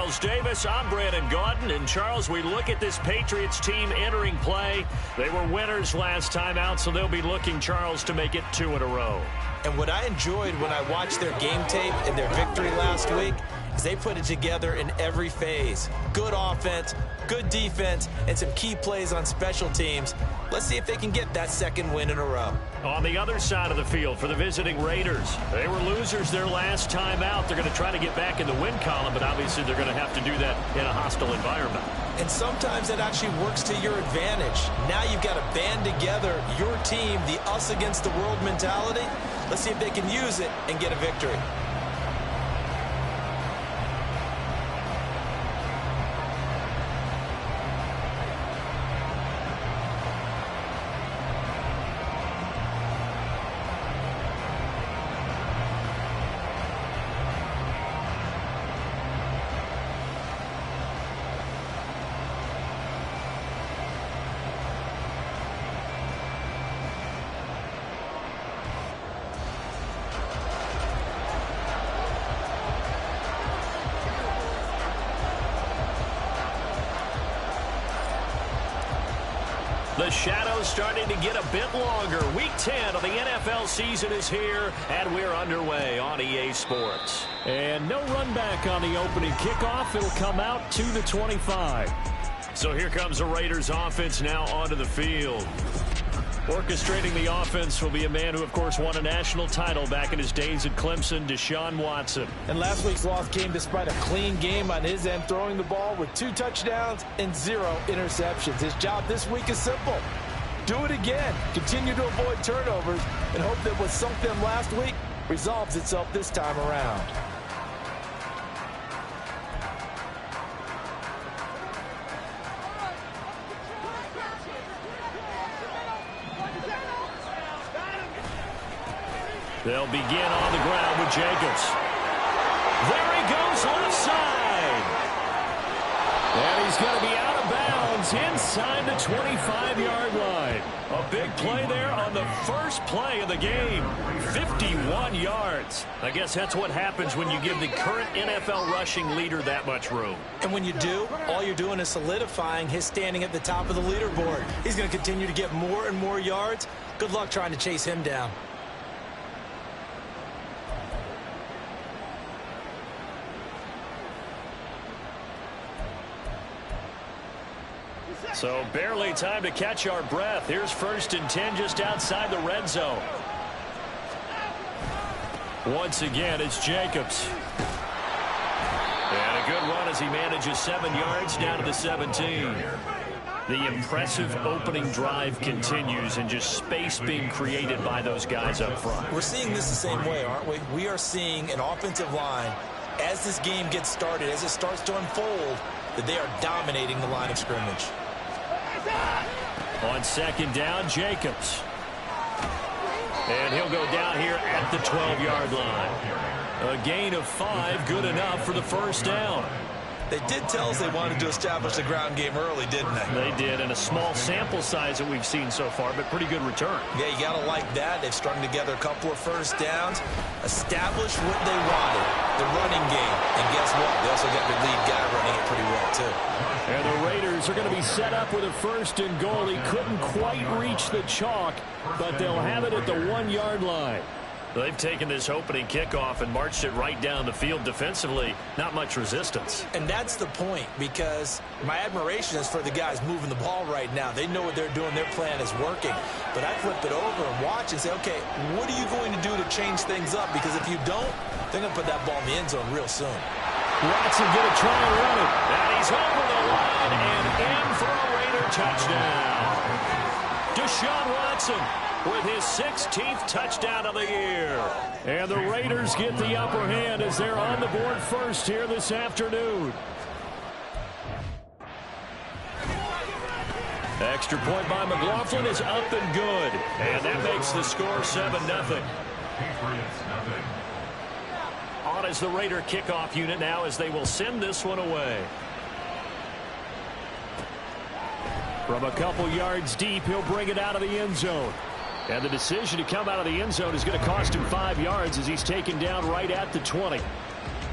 Charles Davis. I'm Brandon Gaudin. And, Charles, we look at this Patriots team entering play. They were winners last time out, so they'll be looking, Charles, to make it 2 in a row. And what I enjoyed when I watched their game tape and their victory last week is they put it together in every phase. Good offense, good defense, and some key plays on special teams. Let's see if they can get that second win in a row. On the other side of the field for the visiting Raiders, they were losers their last time out. They're going to try to get back in the win column, but obviously they're going to have to do that in a hostile environment. And sometimes that actually works to your advantage. Now you've got to band together your team, the us against the world mentality. Let's see if they can use it and get a victory. The shadow's starting to get a bit longer. Week 10 of the NFL season is here, and we're underway on EA Sports. And no run back on the opening kickoff. It'll come out to the 25. So here comes the Raiders offense now onto the field. Orchestrating the offense will be a man who, of course, won a national title back in his days at Clemson, Deshaun Watson. And last week's loss came despite a clean game on his end, throwing the ball with 2 touchdowns and 0 interceptions. His job this week is simple. Do it again. Continue to avoid turnovers and hope that what sunk them last week resolves itself this time around. They'll begin on the ground with Jacobs. There he goes left side. And he's going to be out of bounds inside the 25-yard line. A big play there on the first play of the game. 51 yards. I guess that's what happens when you give the current NFL rushing leader that much room. And when you do, all you're doing is solidifying his standing at the top of the leaderboard. He's going to continue to get more and more yards. Good luck trying to chase him down. So barely time to catch our breath. Here's 1st and 10 just outside the red zone. Once again, it's Jacobs. And a good run as he manages 7 yards down to the 17. The impressive opening drive continues and just space being created by those guys up front. We're seeing this the same way, aren't we? We are seeing an offensive line, as this game gets started, as it starts to unfold, that they are dominating the line of scrimmage. On 2nd down, Jacobs. And he'll go down here at the 12-yard line. A gain of 5, good enough for the 1st down. They did tell us they wanted to establish the ground game early, didn't they? They did, and a small sample size that we've seen so far, but pretty good return. Yeah, you got to like that. They've strung together a couple of 1st downs, established what they wanted, the running game. And guess what? They also got the lead guy running it pretty well, too. And the Raiders are going to be set up with a 1st and goal. He couldn't quite reach the chalk, but they'll have it at the 1-yard line. They've taken this opening kickoff and marched it right down the field defensively. Not much resistance. And that's the point, because my admiration is for the guys moving the ball right now. They know what they're doing. Their plan is working. But I flip it over and watch and say, okay, what are you going to do to change things up? Because if you don't, they're going to put that ball in the end zone real soon. Watson going to try and run it. And he's over the line and in for a Raider touchdown. Deshaun Watson with his 16th touchdown of the year. And the Raiders get the upper hand as they're on the board first here this afternoon. Extra point by McLaughlin is up and good. And that makes the score 7-0. On as the Raider kickoff unit now as they will send this one away. From a couple yards deep, he'll bring it out of the end zone. And the decision to come out of the end zone is going to cost him 5 yards as he's taken down right at the 20.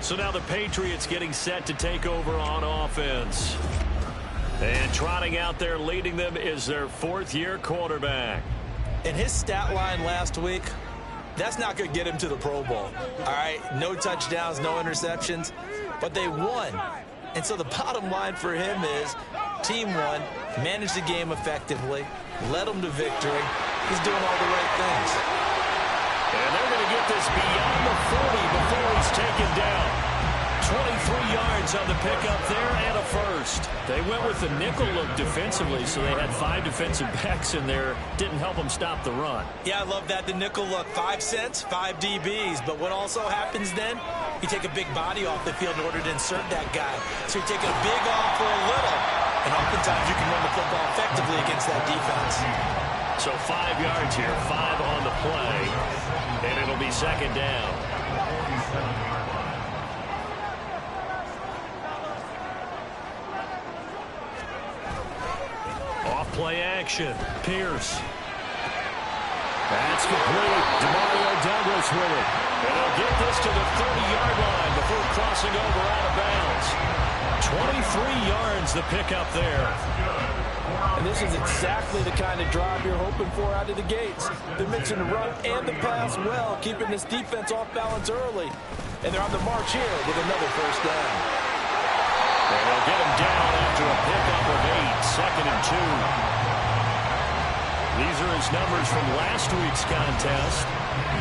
So now the Patriots getting set to take over on offense. And trotting out there leading them is their fourth-year quarterback. And his stat line last week, that's not going to get him to the Pro Bowl. All right, no touchdowns, no interceptions, but they won. And so the bottom line for him is team won, managed the game effectively, led them to victory. He's doing all the right things. And they're going to get this beyond the 40 before he's taken down. 23 yards on the pickup there and a first. They went with the nickel look defensively, so they had 5 defensive backs in there. Didn't help them stop the run. Yeah, I love that. The nickel look, 5 cents, 5 DBs. But what also happens then, you take a big body off the field in order to insert that guy. So you're taking a big off for a little. And oftentimes you can run the football effectively against that defense. So 5 yards here, 5 on the play. And it'll be second down. Play action. Pierce. That's complete. Demario Douglas with it. And they'll get this to the 30-yard line before crossing over out of bounds. 23 yards the pickup there. And this is exactly the kind of drive you're hoping for out of the gates. They're mixing the run and the pass well, keeping this defense off balance early. And they're on the march here with another first down. And they'll get him down after a pickup of 8, second and 2. These are his numbers from last week's contest.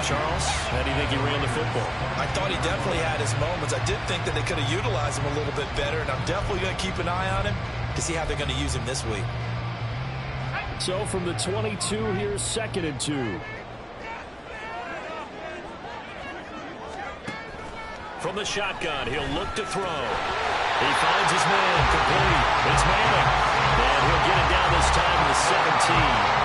Charles, how do you think he ran the football? I thought he definitely had his moments. I did think that they could have utilized him a little bit better, and I'm definitely going to keep an eye on him to see how they're going to use him this week. So from the 22, here's second and 2. From the shotgun, he'll look to throw. He finds his man, complete. It's Manning. And he'll get it down this time to the 17.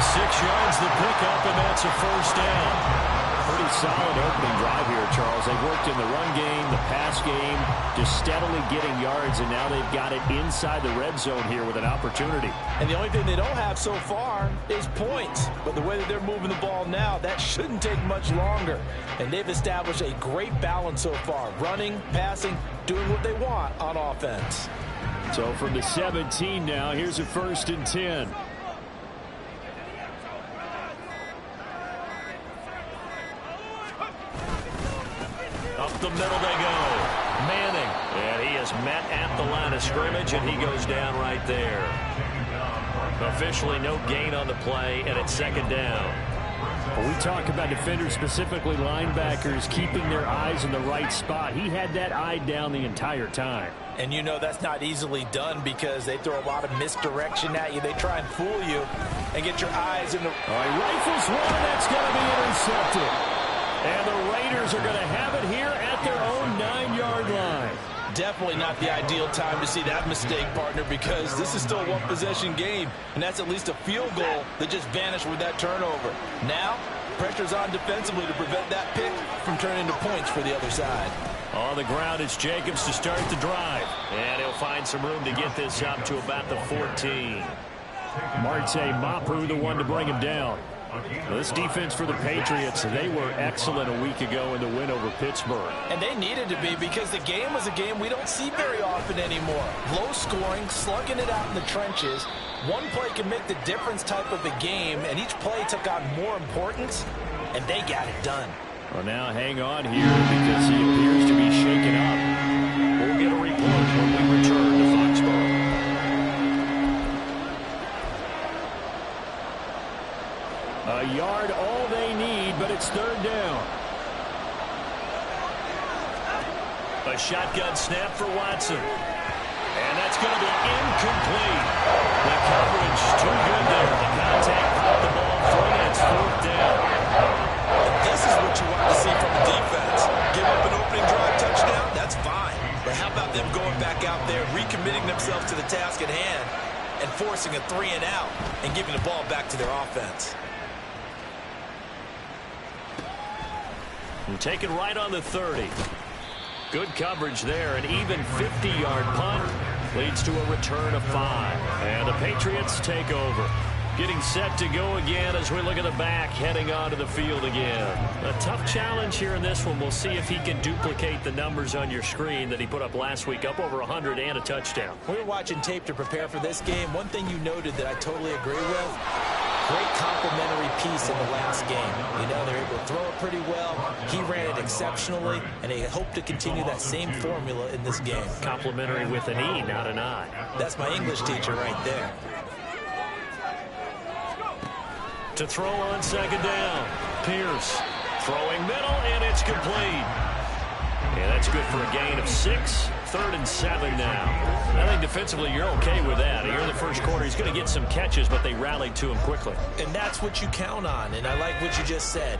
6 yards the pickup, and that's a first down. Pretty solid opening drive here, Charles. They've worked in the run game, the pass game, just steadily getting yards, and now they've got it inside the red zone here with an opportunity. And the only thing they don't have so far is points. But the way that they're moving the ball now, that shouldn't take much longer. And they've established a great balance so far, running, passing, doing what they want on offense. So from the 17 now, here's a first and 10. Up the middle they go. Manning. And he is met at the line of scrimmage, and he goes down right there. Officially no gain on the play, and it's second down. When we talk about defenders, specifically linebackers, keeping their eyes in the right spot, he had that eye down the entire time. And you know that's not easily done because they throw a lot of misdirection at you. They try and fool you and get your eyes in the... All right, rifles one, that's going to be intercepted. And the Raiders are going to have it here at their own 9-yard line. Definitely not the ideal time to see that mistake, partner, because this is still a one-possession game, and that's at least a field goal that just vanished with that turnover. Now, pressure's on defensively to prevent that pick from turning into points for the other side. On the ground, it's Jacobs to start the drive. And he'll find some room to get this up to about the 14. Marte Mapu, the one to bring him down. Well, this defense for the Patriots, they were excellent a week ago in the win over Pittsburgh. And they needed to be because the game was a game we don't see very often anymore. Low scoring, slugging it out in the trenches. One play can make the difference type of a game, and each play took on more importance, and they got it done. Well, now hang on here because he appears to be shaken up. We'll get a report when we return to Foxborough. A yard, all they need, but it's third down. A shotgun snap for Watson. And that's going to be incomplete. The coverage too good there. The contact caught the ball free, and it's fourth down. This is what you want to see from the defense. Give up an opening drive touchdown, that's fine. But how about them going back out there, recommitting themselves to the task at hand, and forcing a 3-and-out and giving the ball back to their offense. And taken right on the 30. Good coverage there. An even 50-yard punt leads to a return of 5. And the Patriots take over. Getting set to go again as we look at the back, heading onto the field again. A tough challenge here in this one. We'll see if he can duplicate the numbers on your screen that he put up last week, up over 100 and a touchdown. We were watching tape to prepare for this game. One thing you noted that I totally agree with, great complimentary piece in the last game. You know, they're able to throw it pretty well. He ran it exceptionally, and they hope to continue that same formula in this game. Complimentary with an E, not an I. That's my English teacher right there. To throw on second down. Pierce throwing middle, and it's complete. Yeah, that's good for a gain of 6. 3rd and 7 now. I think defensively you're okay with that. Here in the first quarter, he's going to get some catches, but they rallied to him quickly. And that's what you count on, and I like what you just said.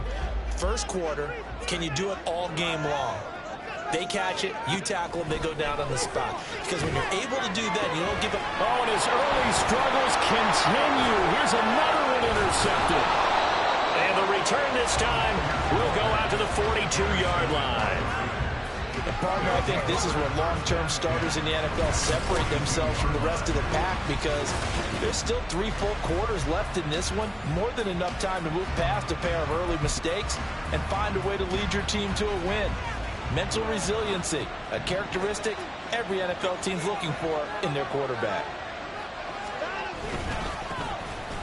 First quarter, can you do it all game long? They catch it, you tackle them, they go down on the spot. Because when you're able to do that, you don't give up. Oh, and his early struggles continue. Here's another one intercepted. And the return this time will go out to the 42-yard line. And partner, I think this is where long-term starters in the NFL separate themselves from the rest of the pack, because there's still 3 full quarters left in this one. More than enough time to move past a pair of early mistakes and find a way to lead your team to a win. Mental resiliency, a characteristic every NFL team's looking for in their quarterback.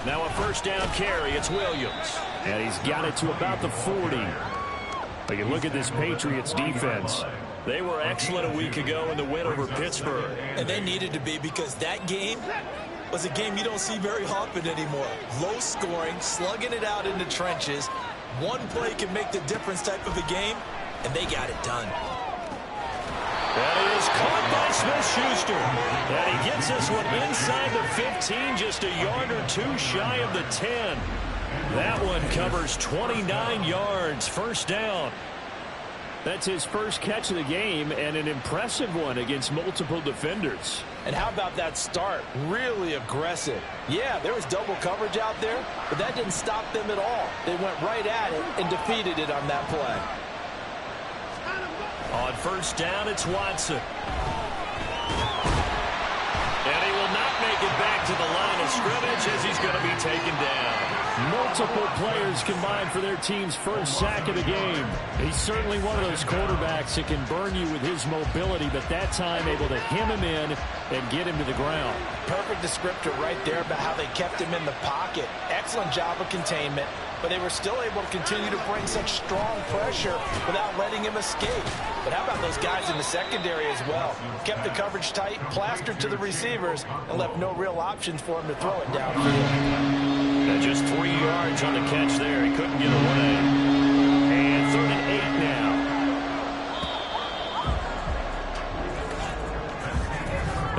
Now a first down carry. It's Williams. And he's got it to about the 40. But you look at this Patriots defense. They were excellent a week ago in the win over Pittsburgh. And they needed to be, because that game was a game you don't see very often anymore. Low scoring, slugging it out in the trenches. One play can make the difference type of a game, and they got it done. That is caught by Smith-Schuster. And he gets this one inside the 15, just a yard or 2 shy of the 10. That one covers 29 yards, first down. That's his first catch of the game, and an impressive one against multiple defenders. And how about that start? Really aggressive. Yeah, there was double coverage out there, but that didn't stop them at all. They went right at it and defeated it on that play. On first down, it's Watson. And he will not make it back to the line of scrimmage as he's going to be taken down. Multiple players combined for their team's first sack of the game. He's certainly one of those quarterbacks that can burn you with his mobility, but that time able to hem him in and get him to the ground. Perfect descriptor right there about how they kept him in the pocket. Excellent job of containment, but they were still able to continue to bring such strong pressure without letting him escape. But how about those guys in the secondary as well? Kept the coverage tight, plastered to the receivers, and left no real options for him to throw it downfield. And just 3 yards on the catch there. He couldn't get away. And 3rd and 8 now.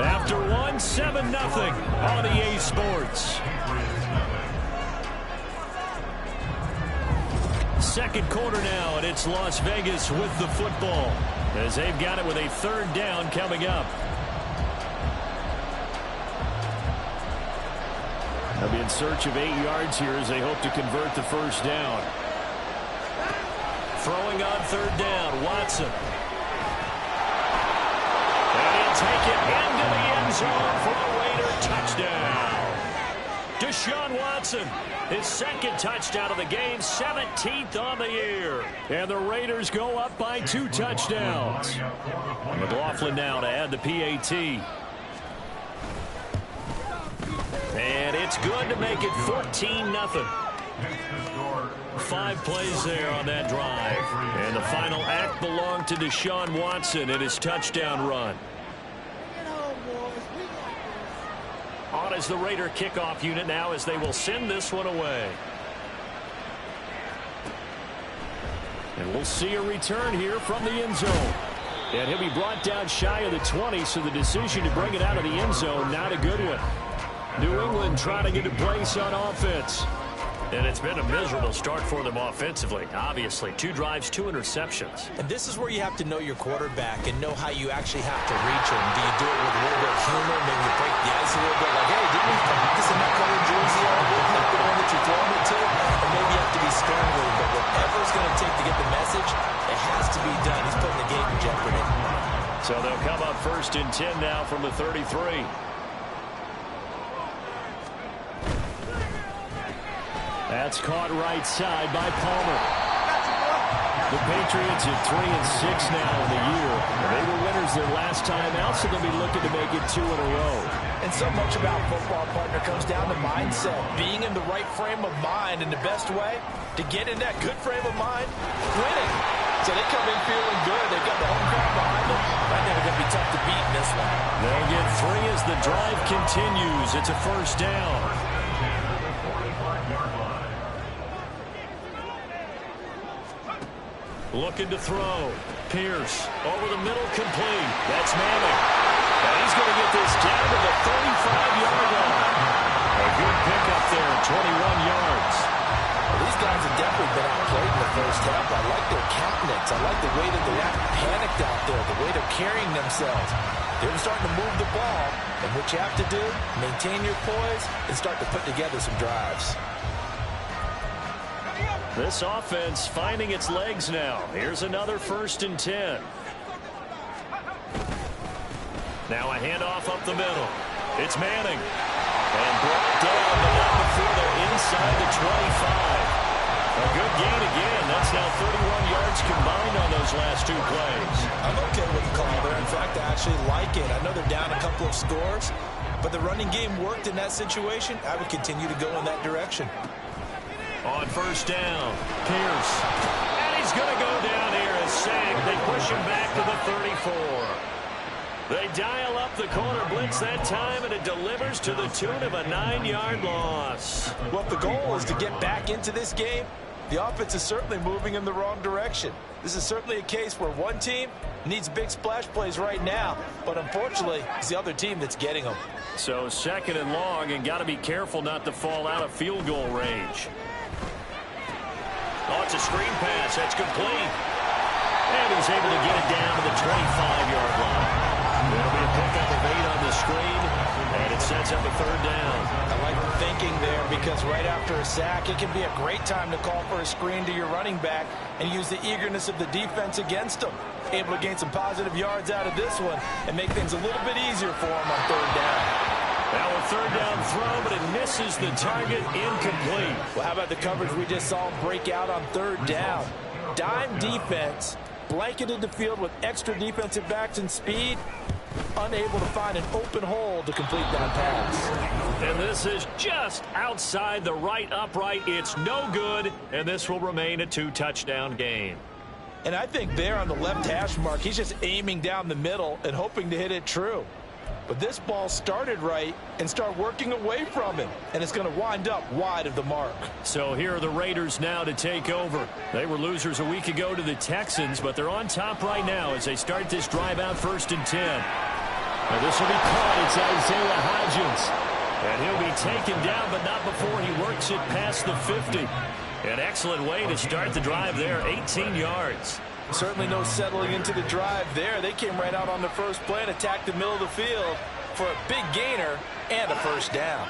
After one, 7-0 on EA Sports. Second quarter now, and it's Las Vegas with the football, as they've got it with a 3rd down coming up. They'll be in search of 8 yards here as they hope to convert the first down. Throwing on 3rd down, Watson. And he'll take it into the end zone for a Raider touchdown. Deshaun Watson, his 2nd touchdown of the game, 17th on the year. And the Raiders go up by 2 touchdowns. McLaughlin now to add the PAT. And it's good to make it 14-0. 5 plays there on that drive. And the final act belonged to Deshaun Watson in his touchdown run. On as the Raider kickoff unit now, as they will send this one away. And we'll see a return here from the end zone. And he'll be brought down shy of the 20, so the decision to bring it out of the end zone, not a good one. New England trying to get a place on offense. And it's been a miserable start for them offensively. Obviously, 2 drives, 2 interceptions. And this is where you have to know your quarterback and know how you actually have to reach him. Do you do it with a little bit of humor? Maybe you break the ice a little bit, like, hey, didn't we practice in that color jersey all week? Like the one that you're throwing it to? Or maybe you have to be stern with him. But whatever it's going to take to get the message, it has to be done. He's putting the game in jeopardy. So they'll come up 1st and 10 now from the 33. That's caught right side by Palmer. The Patriots at 3-6 now in the year. They were winners their last time out, so they'll be looking to make it 2 in a row. And so much about football, partner, comes down to mindset. Being in the right frame of mind, and the best way to get in that good frame of mind, winning. So they come in feeling good. They've got the home crowd behind them. I think they're going to be tough to beat in this one. They'll get 3 as the drive continues. It's a first down. Looking to throw. Pierce over the middle, complete. That's Manning. And he's going to get this down to the 35-yard line. A good pickup there, 21 yards. Well, these guys have definitely been outplayed in the first half. I like their countenance. I like the way that they're not panicked out there, the way they're carrying themselves. They're starting to move the ball. And what you have to do, maintain your poise and start to put together some drives. This offense finding its legs now. Here's another 1st and 10. Now a handoff up the middle. It's Manning. And brought down, but not before they're inside the 25. A good gain again. That's now 31 yards combined on those last 2 plays. I'm okay with the call there. In fact, I actually like it. I know they're down a couple of scores, but the running game worked in that situation. I would continue to go in that direction. On 1st down, Pierce. And he's going to go down here as sacked. They push him back to the 34. They dial up the corner blitz that time, and it delivers to the tune of a 9-yard loss. Well, if the goal is to get back into this game, the offense is certainly moving in the wrong direction. This is certainly a case where one team needs big splash plays right now, but unfortunately, it's the other team that's getting them. So 2nd and long, and got to be careful not to fall out of field goal range. Oh, it's a screen pass. That's complete. And he's able to get it down to the 25-yard line. It'll be a pickup of 8 on the screen, and it sets up a 3rd down. I like the thinking there because right after a sack, it can be a great time to call for a screen to your running back and use the eagerness of the defense against them. Able to gain some positive yards out of this one and make things a little bit easier for them on 3rd down. Now a 3rd down throw, but it misses the target, incomplete. Well, how about the coverage we just saw break out on 3rd down? Dime defense, blanketed the field with extra defensive backs and speed, unable to find an open hole to complete that pass. And this is just outside the right upright. It's no good, and this will remain a 2-touchdown game. And I think there on the left hash mark, he's just aiming down the middle and hoping to hit it true. But this ball started right and start working away from him. And it's going to wind up wide of the mark. So here are the Raiders now to take over. They were losers a week ago to the Texans, but they're on top right now as they start this drive out 1st and 10. Now this will be caught. It's Isaiah Hodgins. And he'll be taken down, but not before he works it past the 50. An excellent way to start the drive there, 18 yards. Certainly no settling into the drive there. They came right out on the first play and attacked the middle of the field for a big gainer and a 1st down.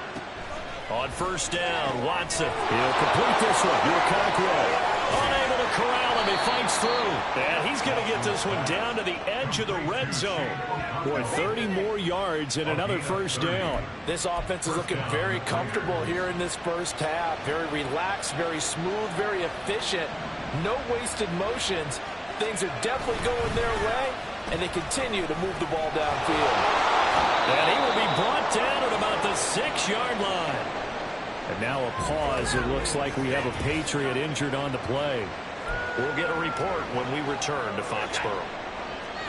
On 1st down, Watson. He'll complete this one. Okonkwo unable to corral him. He fights through. And he's going to get this one down to the edge of the red zone. Boy, 30 more yards and another 1st down. This offense is looking very comfortable here in this first half. Very relaxed, very smooth, very efficient. No wasted motions. Things are definitely going their way, and they continue to move the ball downfield. And he will be brought down at about the 6-yard line. And now a pause. It looks like we have a Patriot injured on the play. We'll get a report when we return to Foxborough.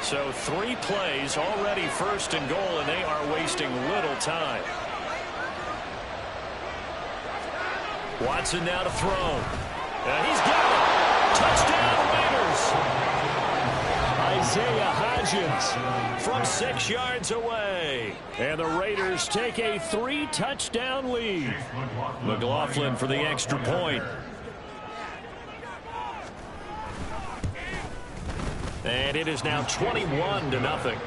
So 3 plays already 1st and goal, and they are wasting little time. Watson now to throw. And he's got it. Touchdown Raiders. Isaiah Hodgins from 6 yards away. And the Raiders take a 3-touchdown lead. McLaughlin for the extra point. And it is now 21-0.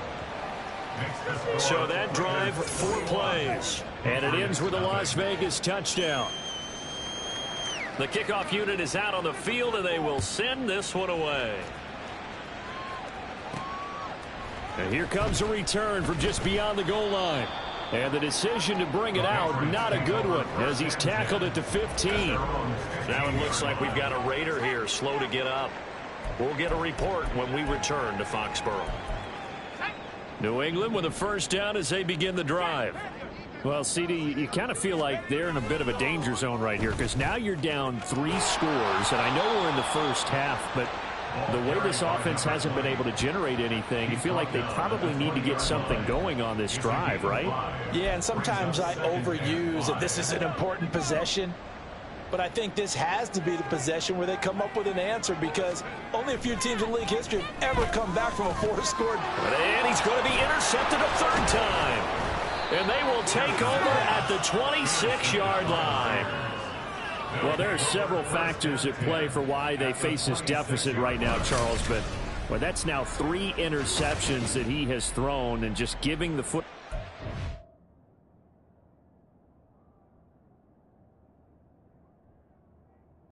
So that drive, 4 plays. And it ends with a Las Vegas touchdown. The kickoff unit is out on the field, and they will send this one away. And here comes a return from just beyond the goal line. And the decision to bring it out, not a good one, as he's tackled it to 15. Now it looks like we've got a Raider here, slow to get up. We'll get a report when we return to Foxborough. New England with a first down as they begin the drive. Well, CD, you kind of feel like they're in a bit of a danger zone right here, because now you're down 3 scores, and I know we're in the first half, but the way this offense hasn't been able to generate anything, you feel like they probably need to get something going on this drive, right? Yeah, and sometimes I overuse that this is an important possession, but I think this has to be the possession where they come up with an answer, because only a few teams in league history have ever come back from a 4-score. And he's going to be intercepted a 3rd time. And they will take over at the 26-yard line. Well, there are several factors at play for why they face this deficit right now, Charles, but that's now 3 interceptions that he has thrown, and just giving the foot.